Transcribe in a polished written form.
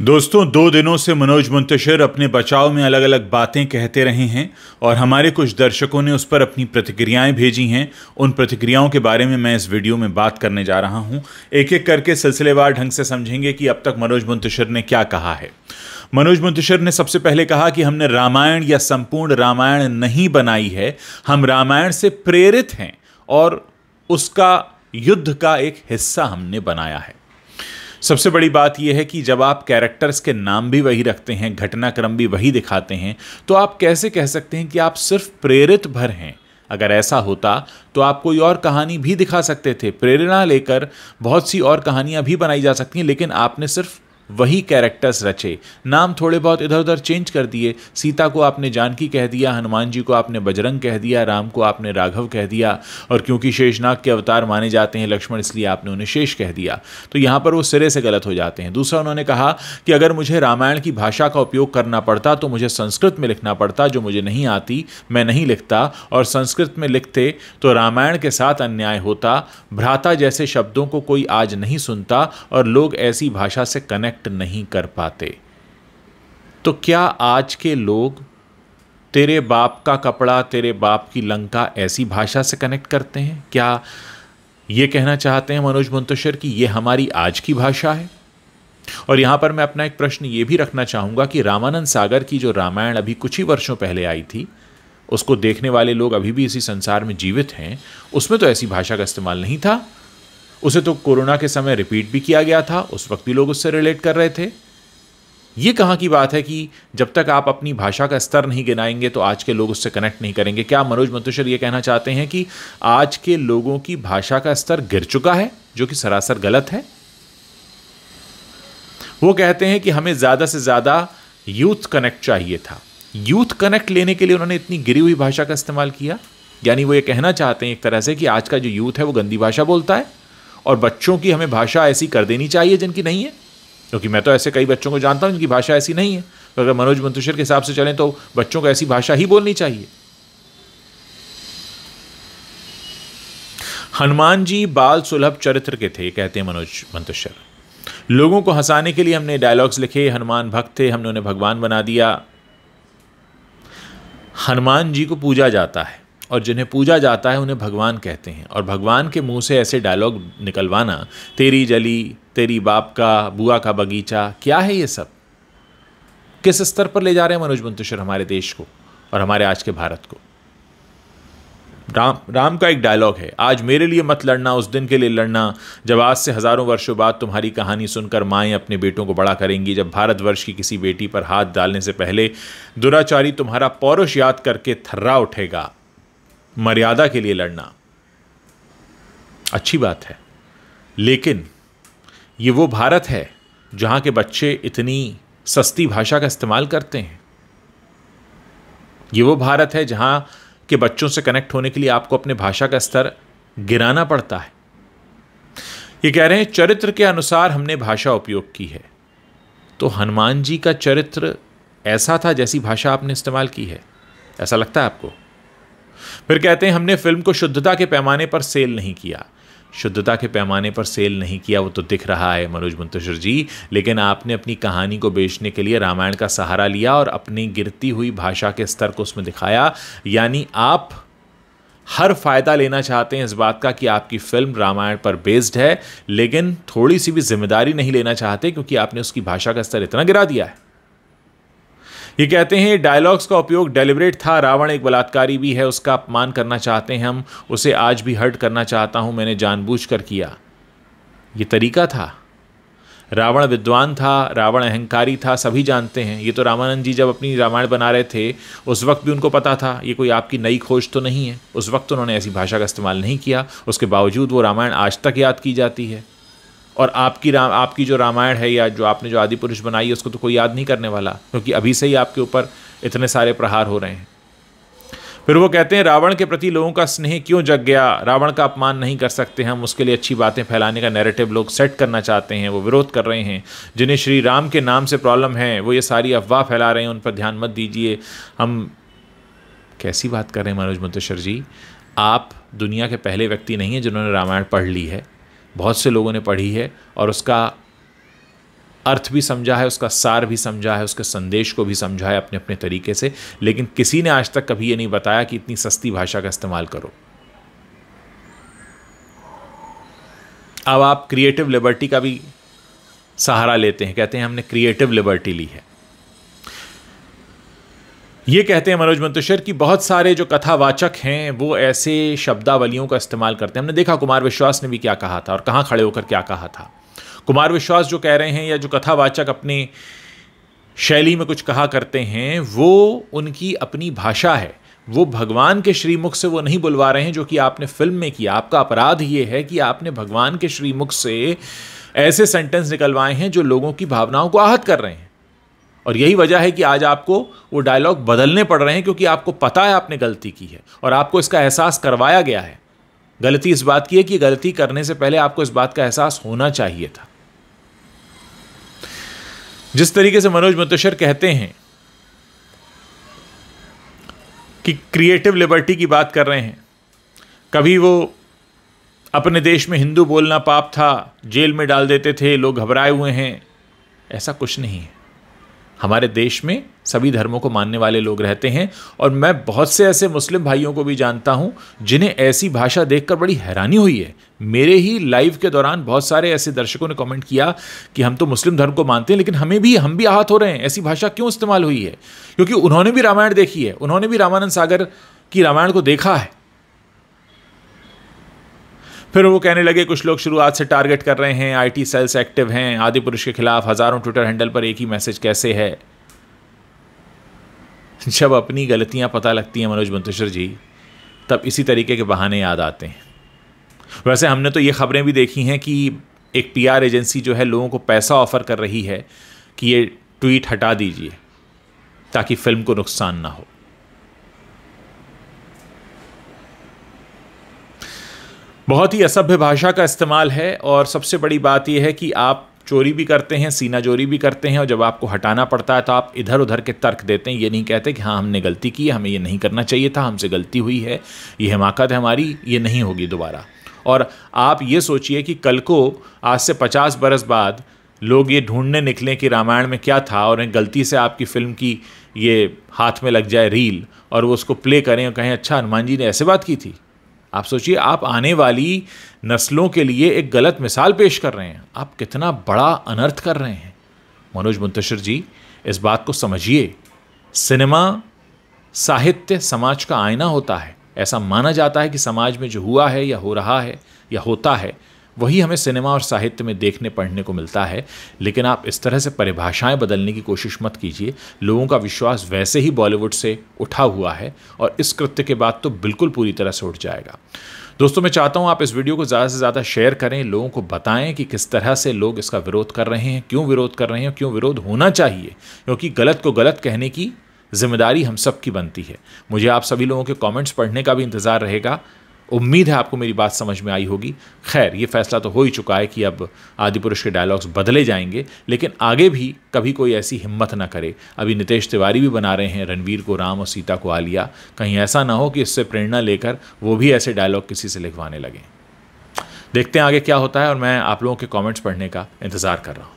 दोस्तों, 2 दिनों से मनोज मुंतशिर अपने बचाव में अलग अलग बातें कहते रहे हैं और हमारे कुछ दर्शकों ने उस पर अपनी प्रतिक्रियाएं भेजी हैं। उन प्रतिक्रियाओं के बारे में मैं इस वीडियो में बात करने जा रहा हूं। एक एक करके सिलसिलेवार ढंग से समझेंगे कि अब तक मनोज मुंतशिर ने क्या कहा है। मनोज मुंतशिर ने सबसे पहले कहा कि हमने रामायण या संपूर्ण रामायण नहीं बनाई है, हम रामायण से प्रेरित हैं और उसका युद्ध का एक हिस्सा हमने बनाया है। सबसे बड़ी बात यह है कि जब आप कैरेक्टर्स के नाम भी वही रखते हैं, घटनाक्रम भी वही दिखाते हैं, तो आप कैसे कह सकते हैं कि आप सिर्फ प्रेरित भर हैं। अगर ऐसा होता तो आप कोई और कहानी भी दिखा सकते थे, प्रेरणा लेकर बहुत सी और कहानियां भी बनाई जा सकती हैं, लेकिन आपने सिर्फ वही कैरेक्टर्स रचे, नाम थोड़े बहुत इधर उधर चेंज कर दिए। सीता को आपने जानकी कह दिया, हनुमान जी को आपने बजरंग कह दिया, राम को आपने राघव कह दिया, और क्योंकि शेषनाग के अवतार माने जाते हैं लक्ष्मण, इसलिए आपने उन्हें शेष कह दिया। तो यहाँ पर वो सिरे से गलत हो जाते हैं। दूसरा, उन्होंने कहा कि अगर मुझे रामायण की भाषा का उपयोग करना पड़ता तो मुझे संस्कृत में लिखना पड़ता, जो मुझे नहीं आती, मैं नहीं लिखता, और संस्कृत में लिखते तो रामायण के साथ अन्याय होता। भ्राता जैसे शब्दों को कोई आज नहीं सुनता और लोग ऐसी भाषा से कनेक्ट नहीं कर पाते। तो क्या आज के लोग तेरे बाप का कपड़ा, तेरे बाप की लंका ऐसी भाषा से कनेक्ट करते हैं? क्या ये कहना चाहते हैं मनोज मुंतशिर कि ये हमारी आज की भाषा है? और यहां पर मैं अपना एक प्रश्न ये भी रखना चाहूंगा कि रामानंद सागर की जो रामायण अभी कुछ ही वर्षों पहले आई थी, उसको देखने वाले लोग अभी भी इसी संसार में जीवित हैं, उसमें तो ऐसी भाषा का इस्तेमाल नहीं था। उसे तो कोरोना के समय रिपीट भी किया गया था, उस वक्त भी लोग उससे रिलेट कर रहे थे। ये कहाँ की बात है कि जब तक आप अपनी भाषा का स्तर नहीं गिनाएंगे तो आज के लोग उससे कनेक्ट नहीं करेंगे? क्या मनोज मुंतशिर ये कहना चाहते हैं कि आज के लोगों की भाषा का स्तर गिर चुका है, जो कि सरासर गलत है? वो कहते हैं कि हमें ज्यादा से ज्यादा यूथ कनेक्ट चाहिए था। यूथ कनेक्ट लेने के लिए उन्होंने इतनी गिरी हुई भाषा का इस्तेमाल किया। यानी वो ये कहना चाहते हैं एक तरह से कि आज का जो यूथ है वो गंदी भाषा बोलता है और बच्चों की हमें भाषा ऐसी कर देनी चाहिए जिनकी नहीं है। क्योंकि मैं तो ऐसे कई बच्चों को जानता हूं जिनकी भाषा ऐसी नहीं है। तो अगर मनोज मुंतशिर के हिसाब से चलें तो बच्चों को ऐसी भाषा ही बोलनी चाहिए। हनुमान जी बाल सुलभ चरित्र के थे, कहते हैं मनोज मुंतशिर। लोगों को हंसाने के लिए हमने डायलॉग्स लिखे, हनुमान भक्त थे, हमने उन्हें भगवान बना दिया। हनुमान जी को पूजा जाता है और जिन्हें पूजा जाता है उन्हें भगवान कहते हैं, और भगवान के मुंह से ऐसे डायलॉग निकलवाना, तेरी जली, तेरी बाप का, बुआ का बगीचा, क्या है ये सब? किस स्तर पर ले जा रहे हैं मनोज मुंतशिर हमारे देश को और हमारे आज के भारत को? राम का एक डायलॉग है, आज मेरे लिए मत लड़ना, उस दिन के लिए लड़ना जब आज से हजारों वर्षों बाद तुम्हारी कहानी सुनकर माएँ अपने बेटों को बड़ा करेंगी, जब भारतवर्ष की किसी बेटी पर हाथ डालने से पहले दुराचारी तुम्हारा पौरुष याद करके थर्रा उठेगा। मर्यादा के लिए लड़ना अच्छी बात है, लेकिन ये वो भारत है जहां के बच्चे इतनी सस्ती भाषा का इस्तेमाल करते हैं। ये वो भारत है जहां के बच्चों से कनेक्ट होने के लिए आपको अपने भाषा का स्तर गिराना पड़ता है। ये कह रहे हैं चरित्र के अनुसार हमने भाषा उपयोग की है। तो हनुमान जी का चरित्र ऐसा था जैसी भाषा आपने इस्तेमाल की है, ऐसा लगता है आपको? फिर कहते हैं हमने फिल्म को शुद्धता के पैमाने पर सेल नहीं किया। शुद्धता के पैमाने पर सेल नहीं किया वो तो दिख रहा है मनोज मुंतशिर जी, लेकिन आपने अपनी कहानी को बेचने के लिए रामायण का सहारा लिया और अपनी गिरती हुई भाषा के स्तर को उसमें दिखाया। यानी आप हर फायदा लेना चाहते हैं इस बात का कि आपकी फिल्म रामायण पर बेस्ड है, लेकिन थोड़ी सी भी जिम्मेदारी नहीं लेना चाहते क्योंकि आपने उसकी भाषा का स्तर इतना गिरा दिया है। ये कहते हैं डायलॉग्स का उपयोग डेलिब्रेट था, रावण एक बलात्कारी भी है, उसका अपमान करना चाहते हैं हम, उसे आज भी हर्ट करना चाहता हूं, मैंने जानबूझकर किया। ये तरीका था। रावण विद्वान था, रावण अहंकारी था, सभी जानते हैं। ये तो रामानंद जी जब अपनी रामायण बना रहे थे उस वक्त भी उनको पता था, ये कोई आपकी नई खोज तो नहीं है। उस वक्त उन्होंने ऐसी भाषा का इस्तेमाल नहीं किया, उसके बावजूद वो रामायण आज तक याद की जाती है। और आपकी जो रामायण है या जो आपने जो आदि पुरुष बनाई है उसको तो कोई याद नहीं करने वाला, क्योंकि अभी से ही आपके ऊपर इतने सारे प्रहार हो रहे हैं। फिर वो कहते हैं रावण के प्रति लोगों का स्नेह क्यों जग गया, रावण का अपमान नहीं कर सकते हम, उसके लिए अच्छी बातें फैलाने का नैरेटिव लोग सेट करना चाहते हैं, वो विरोध कर रहे हैं। जिन्हें श्री राम के नाम से प्रॉब्लम है वो ये सारी अफवाह फैला रहे हैं, उन पर ध्यान मत दीजिए। हम कैसी बात कर रहे हैं मनोज मुंतशिर जी? आप दुनिया के पहले व्यक्ति नहीं हैं जिन्होंने रामायण पढ़ ली है, बहुत से लोगों ने पढ़ी है और उसका अर्थ भी समझा है, उसका सार भी समझा है, उसके संदेश को भी समझा है अपने अपने तरीके से, लेकिन किसी ने आज तक कभी ये नहीं बताया कि इतनी सस्ती भाषा का इस्तेमाल करो। अब आप क्रिएटिव लिबर्टी का भी सहारा लेते हैं, कहते हैं हमने क्रिएटिव लिबर्टी ली है। ये कहते हैं मनोज मंतशर कि बहुत सारे जो कथावाचक हैं वो ऐसे शब्दावलियों का इस्तेमाल करते हैं। हमने देखा कुमार विश्वास ने भी क्या कहा था और कहाँ खड़े होकर क्या कहा था। कुमार विश्वास जो कह रहे हैं या जो कथावाचक अपनी शैली में कुछ कहा करते हैं वो उनकी अपनी भाषा है, वो भगवान के श्रीमुख से वो नहीं बुलवा रहे हैं जो कि आपने फिल्म में किया। आपका अपराध ये है कि आपने भगवान के श्रीमुख से ऐसे सेंटेंस निकलवाए हैं जो लोगों की भावनाओं को आहत कर रहे हैं, और यही वजह है कि आज आपको वो डायलॉग बदलने पड़ रहे हैं, क्योंकि आपको पता है आपने गलती की है और आपको इसका एहसास करवाया गया है। गलती इस बात की है कि गलती करने से पहले आपको इस बात का एहसास होना चाहिए था। जिस तरीके से मनोज मंतशर कहते हैं कि क्रिएटिव लिबर्टी की बात कर रहे हैं, कभी वो अपने देश में हिंदू बोलना पाप था, जेल में डाल देते थे, लोग घबराए हुए हैं। ऐसा कुछ नहीं है। हमारे देश में सभी धर्मों को मानने वाले लोग रहते हैं, और मैं बहुत से ऐसे मुस्लिम भाइयों को भी जानता हूं जिन्हें ऐसी भाषा देखकर बड़ी हैरानी हुई है। मेरे ही लाइव के दौरान बहुत सारे ऐसे दर्शकों ने कमेंट किया कि हम तो मुस्लिम धर्म को मानते हैं, लेकिन हम भी आहत हो रहे हैं, ऐसी भाषा क्यों इस्तेमाल हुई है। क्योंकि उन्होंने भी रामायण देखी है, उन्होंने भी रामानंद सागर की रामायण को देखा है। फिर वो कहने लगे, कुछ लोग शुरुआत से टारगेट कर रहे हैं, आईटी सेल्स एक्टिव हैं, आदिपुरुष के खिलाफ हजारों ट्विटर हैंडल पर एक ही मैसेज कैसे है। जब अपनी गलतियां पता लगती हैं मनोज मंतशर जी, तब इसी तरीके के बहाने याद आते हैं। वैसे हमने तो ये खबरें भी देखी हैं कि एक पीआर एजेंसी जो है लोगों को पैसा ऑफर कर रही है कि ये ट्वीट हटा दीजिए ताकि फिल्म को नुकसान ना हो। बहुत ही असभ्य भाषा का इस्तेमाल है, और सबसे बड़ी बात यह है कि आप चोरी भी करते हैं, सीना चोरी भी करते हैं, और जब आपको हटाना पड़ता है तो आप इधर उधर के तर्क देते हैं। ये नहीं कहते कि हाँ हमने गलती की है, हमें ये नहीं करना चाहिए था, हमसे गलती हुई है, ये हिमाकत है हमारी, ये नहीं होगी दोबारा। और आप ये सोचिए कि कल को आज से 50 बरस बाद लोग ये ढूंढने निकलें कि रामायण में क्या था, और गलती से आपकी फिल्म की ये हाथ में लग जाए रील और वो उसको प्ले करें और कहें अच्छा हनुमान जी ने ऐसे बात की थी। आप सोचिए, आप आने वाली नस्लों के लिए एक गलत मिसाल पेश कर रहे हैं। आप कितना बड़ा अनर्थ कर रहे हैं। मनोज मंतशर जी, इस बात को समझिए। सिनेमा, साहित्य समाज का आईना होता है। ऐसा माना जाता है कि समाज में जो हुआ है या हो रहा है या होता है वही हमें सिनेमा और साहित्य में देखने पढ़ने को मिलता है। लेकिन आप इस तरह से परिभाषाएं बदलने की कोशिश मत कीजिए। लोगों का विश्वास वैसे ही बॉलीवुड से उठा हुआ है, और इस कृत्य के बाद तो बिल्कुल पूरी तरह से उठ जाएगा। दोस्तों, मैं चाहता हूं आप इस वीडियो को ज़्यादा से ज़्यादा शेयर करें, लोगों को बताएं कि किस तरह से लोग इसका विरोध कर रहे हैं, क्यों विरोध कर रहे हैं, क्यों विरोध होना चाहिए, क्योंकि गलत को गलत कहने की जिम्मेदारी हम सब की बनती है। मुझे आप सभी लोगों के कमेंट्स पढ़ने का भी इंतज़ार रहेगा। उम्मीद है आपको मेरी बात समझ में आई होगी। खैर, ये फैसला तो हो ही चुका है कि अब आदिपुरुष के डायलॉग्स बदले जाएंगे, लेकिन आगे भी कभी कोई ऐसी हिम्मत ना करे। अभी नितेश तिवारी भी बना रहे हैं रणवीर को राम और सीता को आलिया। कहीं ऐसा ना हो कि इससे प्रेरणा लेकर वो भी ऐसे डायलॉग किसी से लिखवाने लगें। देखते हैं आगे क्या होता है, और मैं आप लोगों के कमेंट्स पढ़ने का इंतज़ार कर रहा हूँ।